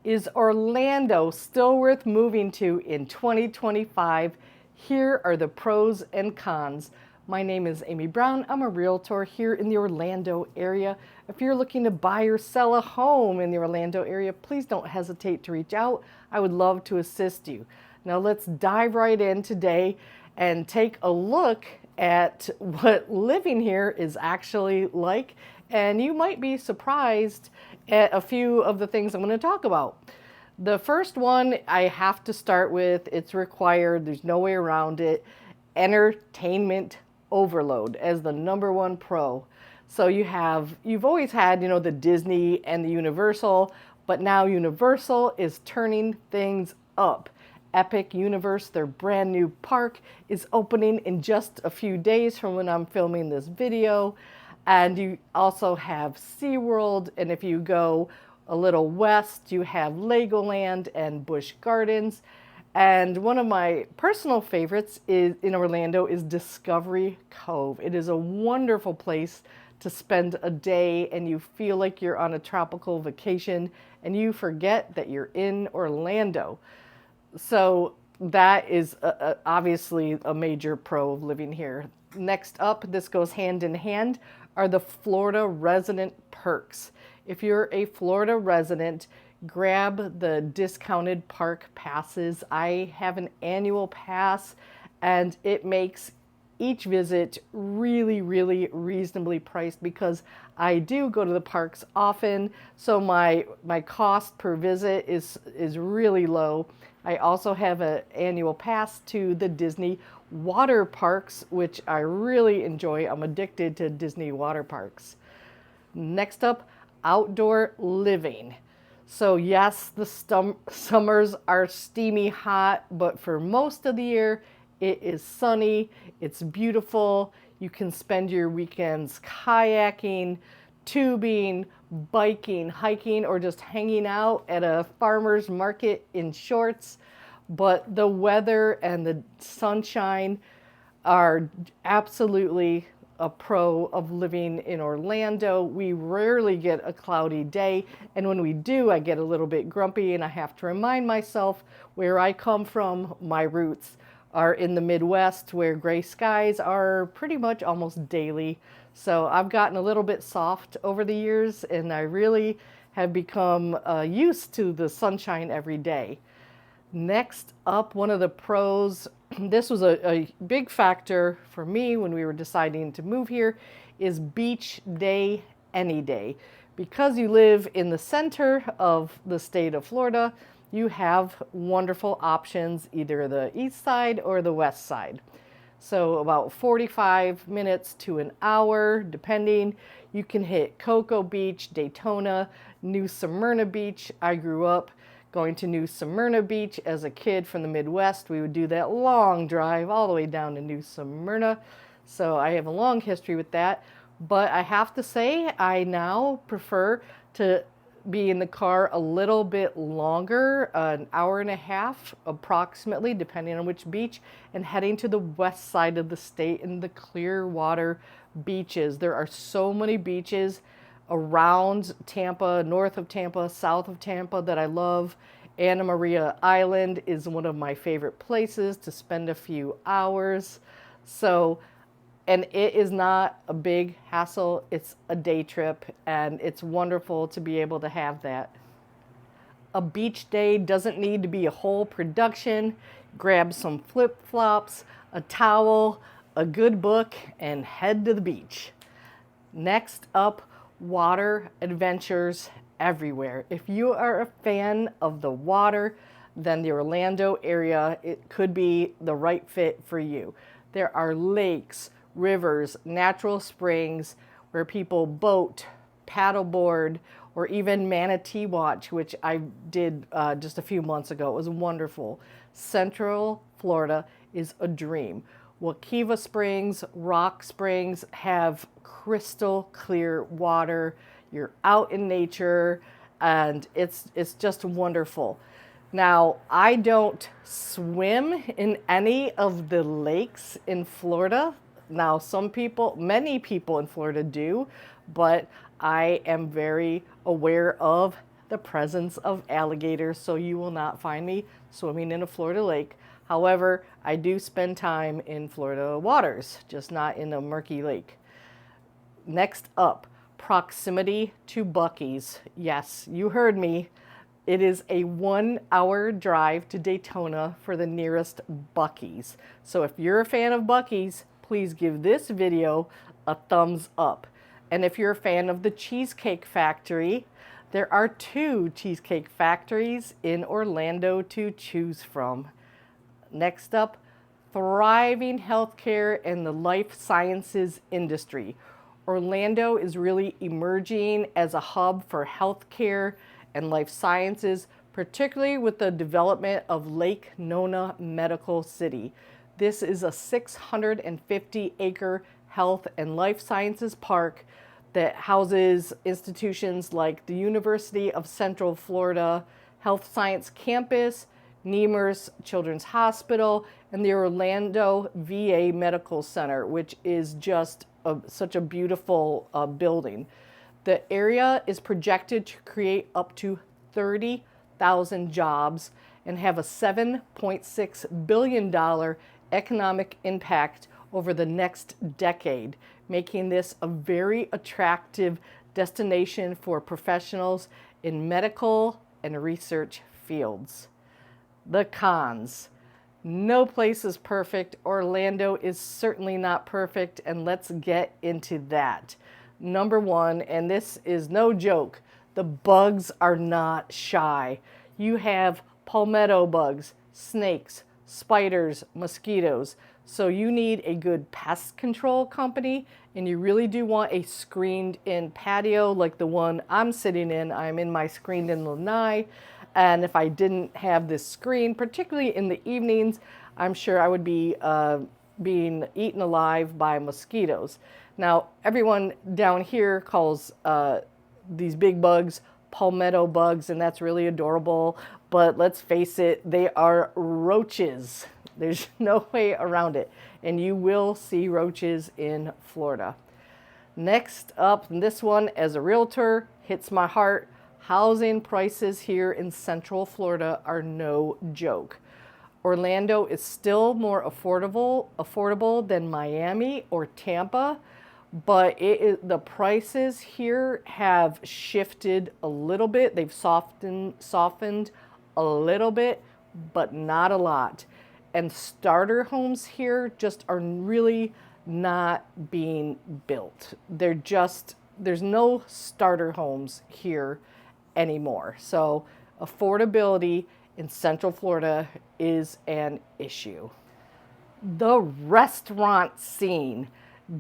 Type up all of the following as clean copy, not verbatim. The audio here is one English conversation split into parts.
Is Orlando still worth moving to in 2025? Here are the pros and cons. My name is Amy Brown. I'm a realtor here in the Orlando area. If you're looking to buy or sell a home in the Orlando area, please don't hesitate to reach out. I would love to assist you. Now let's dive right in today and take a look at what living here is actually like. And you might be surprised at a few of the things I'm going to talk about. The first one I have to start with, it's required, there's no way around it, entertainment overload as the number one pro. So you've always had, the Disney and the Universal, but now Universal is turning things up. Epic Universe, their brand new park, is opening in just a few days from when I'm filming this video. And you also have SeaWorld, and if you go a little west, you have Legoland and Busch Gardens. And one of my personal favorites is in Orlando is Discovery Cove. It is a wonderful place to spend a day and you feel like you're on a tropical vacation and you forget that you're in Orlando. So that is obviously a major pro of living here. Next up, this goes hand in hand, are the Florida resident perks. If you're a Florida resident, grab the discounted park passes. I have an annual pass and it makes each visit really, really reasonably priced because I do go to the parks often, so my cost per visit is really low. I also have an annual pass to the Disney water parks, which I really enjoy. I'm addicted to Disney water parks. Next up, outdoor living. So yes, the summers are steamy hot, but for most of the year, it is sunny, it's beautiful. You can spend your weekends kayaking, tubing, biking, hiking, or just hanging out at a farmer's market in shorts. But the weather and the sunshine are absolutely a pro of living in Orlando. We rarely get a cloudy day, and when we do, I get a little bit grumpy and I have to remind myself where I come from. My roots are in the Midwest where gray skies are pretty much almost daily. So I've gotten a little bit soft over the years and I really have become used to the sunshine every day. Next up, one of the pros, this was a big factor for me when we were deciding to move here, is beach day any day. Because you live in the center of the state of Florida, you have wonderful options, either the east side or the west side. So about 45 minutes to an hour, depending. You can hit Cocoa Beach, Daytona, New Smyrna Beach. I grew up going to New Smyrna Beach as a kid from the Midwest. We would do that long drive all the way down to New Smyrna. So I have a long history with that. But I have to say, I now prefer to be in the car a little bit longer, an hour and a half approximately, depending on which beach, and heading to the west side of the state in the Clearwater beaches. There are so many beaches around Tampa, north of Tampa, south of Tampa that I love. Anna Maria Island is one of my favorite places to spend a few hours. And it is not a big hassle. It's a day trip, and it's wonderful to be able to have that. A beach day doesn't need to be a whole production. Grab some flip-flops, a towel, a good book, and head to the beach. Next up, water adventures everywhere. If you are a fan of the water, then the Orlando area, it could be the right fit for you. There are lakes, rivers, natural springs where people boat, paddleboard, or even manatee watch, which I did just a few months ago. It was wonderful. Central Florida is a dream. Waukeva Springs, Rock Springs have crystal clear water. You're out in nature, and it's just wonderful. Now, I don't swim in any of the lakes in Florida. Now, many people in Florida do, but I am very aware of the presence of alligators, so you will not find me swimming in a Florida lake. However, I do spend time in Florida waters, just not in a murky lake. Next up, proximity to Buc-ee's. Yes, you heard me. It is a 1-hour drive to Daytona for the nearest Buc-ee's. So if you're a fan of Buc-ee's, please give this video a thumbs up. And if you're a fan of the Cheesecake Factory, there are 2 Cheesecake Factories in Orlando to choose from. Next up, thriving healthcare and the life sciences industry. Orlando is really emerging as a hub for healthcare and life sciences, particularly with the development of Lake Nona Medical City. This is a 650-acre health and life sciences park that houses institutions like the University of Central Florida Health Science Campus, Nemours Children's Hospital, and the Orlando VA Medical Center, which is just such a beautiful building. The area is projected to create up to 30,000 jobs and have a $7.6 billion economic impact over the next decade, making this a very attractive destination for professionals in medical and research fields. The cons. No place is perfect. Orlando is certainly not perfect, and let's get into that. Number 1, and this is no joke, the bugs are not shy. You have palmetto bugs, snakes, spiders, mosquitoes. So you need a good pest control company, and you really do want a screened-in patio like the one I'm sitting in. I'm in my screened-in lanai. And if I didn't have this screen, particularly in the evenings, I'm sure I would be being eaten alive by mosquitoes. Now, everyone down here calls these big bugs palmetto bugs, and that's really adorable. But let's face it, they are roaches. There's no way around it. And you will see roaches in Florida. Next up, and this one, as a realtor, hits my heart. Housing prices here in Central Florida are no joke. Orlando is still more affordable than Miami or Tampa, but the prices here have shifted a little bit. They've softened a little bit, but not a lot. And starter homes here just are really not being built. There's no starter homes here anymore. So affordability in Central Florida is an issue. The restaurant scene.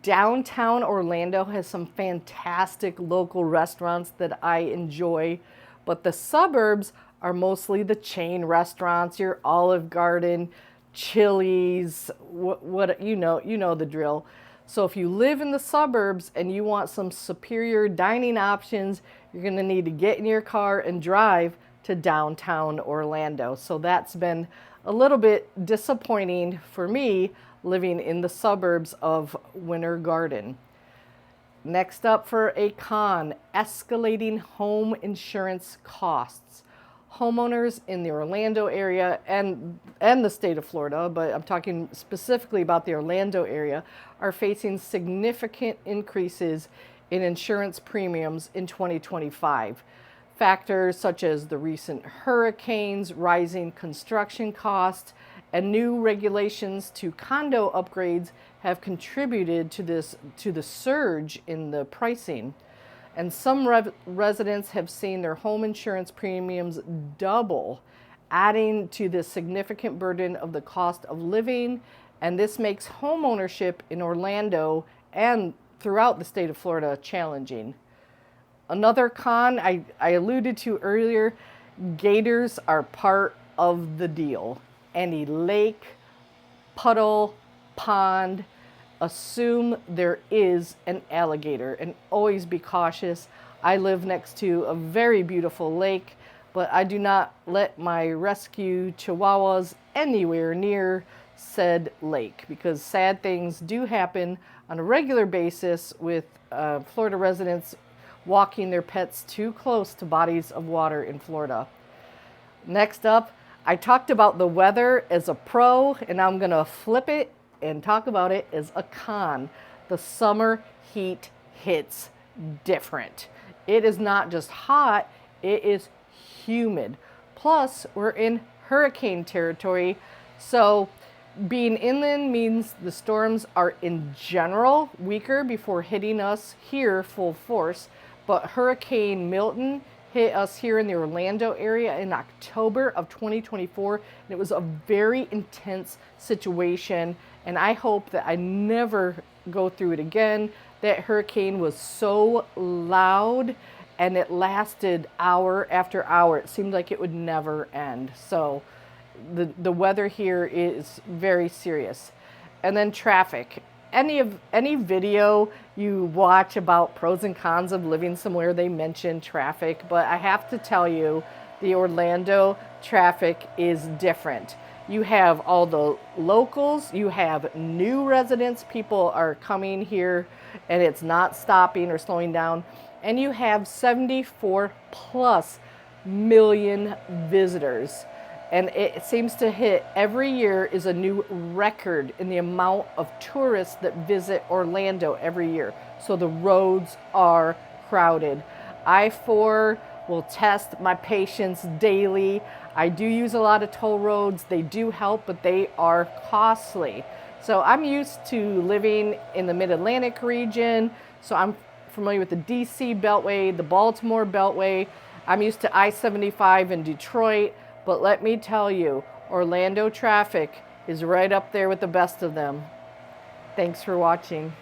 Downtown Orlando has some fantastic local restaurants that I enjoy, but the suburbs are mostly the chain restaurants, your Olive Garden, Chili's, you know the drill. So if you live in the suburbs and you want some superior dining options, you're going to need to get in your car and drive to downtown Orlando. So that's been a little bit disappointing for me living in the suburbs of Winter Garden. Next up for a con, escalating home insurance costs. Homeowners in the Orlando area and the state of Florida, but I'm talking specifically about the Orlando area, are facing significant increases in insurance premiums in 2025. Factors such as the recent hurricanes, rising construction costs, and new regulations to condo upgrades have contributed to the surge in the pricing. And some residents have seen their home insurance premiums double, adding to the significant burden of the cost of living. And this makes home ownership in Orlando and throughout the state of Florida challenging. Another con I alluded to earlier, gators are part of the deal. Any lake, puddle, pond, assume there is an alligator, and always be cautious. I live next to a very beautiful lake, but I do not let my rescue chihuahuas anywhere near said lake, because sad things do happen on a regular basis with Florida residents walking their pets too close to bodies of water in Florida. Next up, I talked about the weather as a pro, and I'm going to flip it and talk about it as a con. The summer heat hits different. It is not just hot, it is humid. Plus, we're in hurricane territory, so being inland means the storms are in general weaker before hitting us here full force, but Hurricane Milton hit us here in the Orlando area in October of 2024, and it was a very intense situation, and I hope that I never go through it again. That hurricane was so loud and it lasted hour after hour. It seemed like it would never end. So the weather here is very serious. And then traffic. Any video you watch about pros and cons of living somewhere, they mention traffic, but I have to tell you, the Orlando traffic is different. You have all the locals, you have new residents, people are coming here and it's not stopping or slowing down, and you have 74 plus million visitors. And it seems to hit every year is a new record in the amount of tourists that visit Orlando every year. So the roads are crowded. I-4 will test my patience daily. I do use a lot of toll roads. They do help, but they are costly. So I'm used to living in the Mid-Atlantic region. So I'm familiar with the DC Beltway, the Baltimore Beltway. I'm used to I-75 in Detroit. But let me tell you, Orlando traffic is right up there with the best of them. Thanks for watching.